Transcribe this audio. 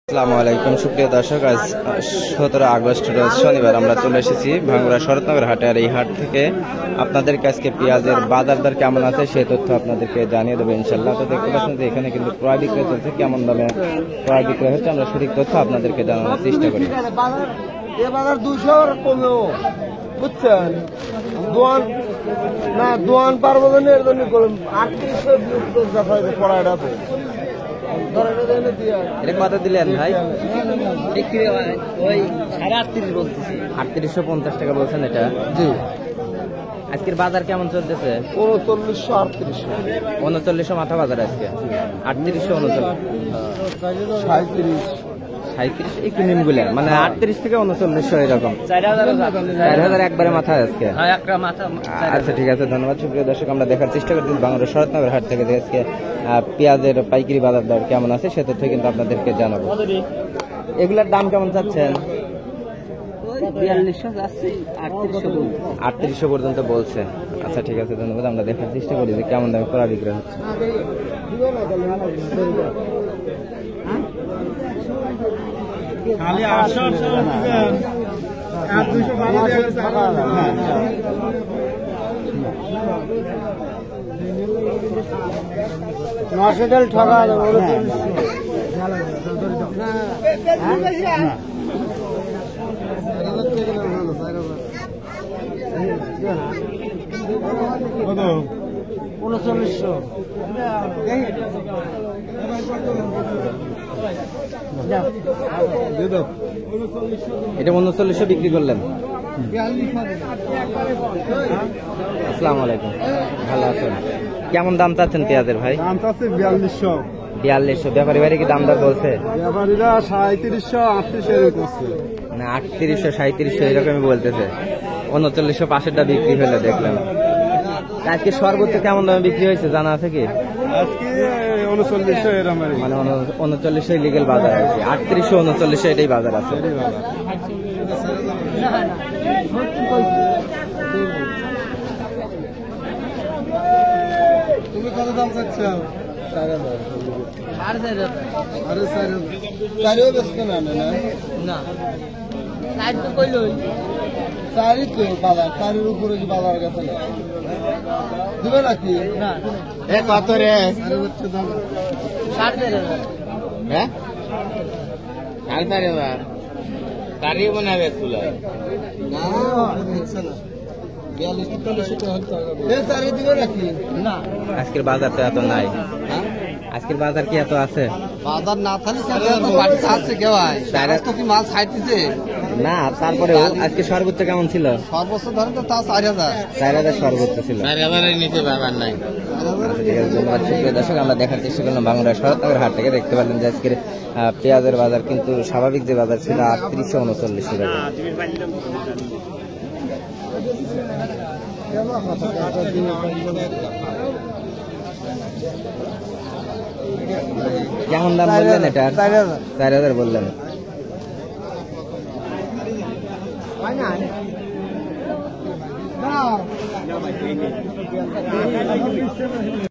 আসসালামু আলাইকুম সুপ্রিয় দর্শক, আজ 17 আগস্ট রোজ শনিবার আমরা চলে এসেছি ভাঙ্গুড়া শরৎনগর হাটে। আর এই হাট থেকে আপনাদেরকে আজকে পেঁয়াজের বাজার দর কেমন আছে সেই তথ্য আপনাদেরকে জানিয়ে দেবো ইনশাল্লাহ। তো দেখতে পাচ্ছেন যে এখানে কিন্তু ক্রয় বিক্রয় চলছে, কেমন দামে ক্রয় বিক্রয় হচ্ছে আমরা সঠিক তথ্য আপনাদেরকে জানানোর চেষ্টা করি। বাজার 200 কমেও বুঝছেন, দোয়ান পারবো না, এর জন্য 38 পড়াটা এটা কত দিলেন ভাই? ওই 38.5 বলতেছি। 3850 টাকা বলছেন এটা? জি। আজকের বাজার কেমন চলতেছে? 3900 মাথা বাজার আজকে 3800 37 একটু নিমগুলেন, মানে 38 থেকে 3900 এরকম 4000 একবারে মাথা আজকে। আচ্ছা ঠিক আছে, ধন্যবাদ। সুপ্রিয় দর্শক, আমরা দেখার চেষ্টা করছি বাংলাদেশ শরৎনগর হাট থেকে যে আজকে পেঁয়াজের পাইকারি বাজার দর কেমন আছে সে তথ্য কিন্তু আপনাদেরকে জানাবো। এগুলার দাম কেমন চাচ্ছেন? 3800 পর্যন্ত বলছে। আচ্ছা ঠিক আছে, ধন্যবাদ। আমরা দেখার চেষ্টা করি যে কেমন দামে ক্রয় বিক্রয় হচ্ছে। নশোটাল ঠকা $3900। এটা 3900 বিক্রি করলেন। আসসালামু আলাইকুম, ভালো আছেন? কেমন দাম চাচ্ছেন পেঁয়াজের ভাই? দাম চাচ্ছে 4200। ব্যাপারী ভাই কি দাম দর বলছে? ব্যাপারীরা 3700 38 করছে, না 3800 3700 এরকমই বলতেছে। 3900 পাশেরটা বিক্রি হলে দেখলাম। আজকে সর্বোচ্চ কেমন দামে বিক্রি হয়েছে জানা আছে কি? আজকে 3900 এরকম, মানে 3900 লিগেল বাজার আর কি। 3800 3900 এটাই বাজার আছে। তুমি কত দাম চাচ্ছ? 4,500 ব্যস্ত না চারি তো বাজার, চারির উপরে কি বাজার গেছে না দিবে নাকি? কত রে? 4,500। হ্যাঁ 4,500 কারি বানাবে চুলায় না হচ্ছে না। 42-43 চারি দিবে নাকি? না, আজকের বাজার তো এত নাই। আজকের বাজার কি এত আছে? বাজার না থাকলে আছে কেউ তো কি মাল ছাইতেছে না, তারপরে আজকে সর্বোচ্চ কেমন ছিল? সর্বোচ্চ ধরেন তো তা 4,000 সর্বোচ্চ ছিল। 4,000-এর নিচে ব্যাপার নাই। ঠিক আছে, ধন্যবাদ। সুপ্রিয় দর্শক, আমরা দেখার চেষ্টা করলাম বাংলা শরৎনগর হাট থেকে। দেখতে পারলেন যে আজকের পেঁয়াজের বাজার কিন্তু স্বাভাবিক যে বাজার ছিল 3839 টাকা। কেমন দাম বললেন এটা? 4,000 বললেন।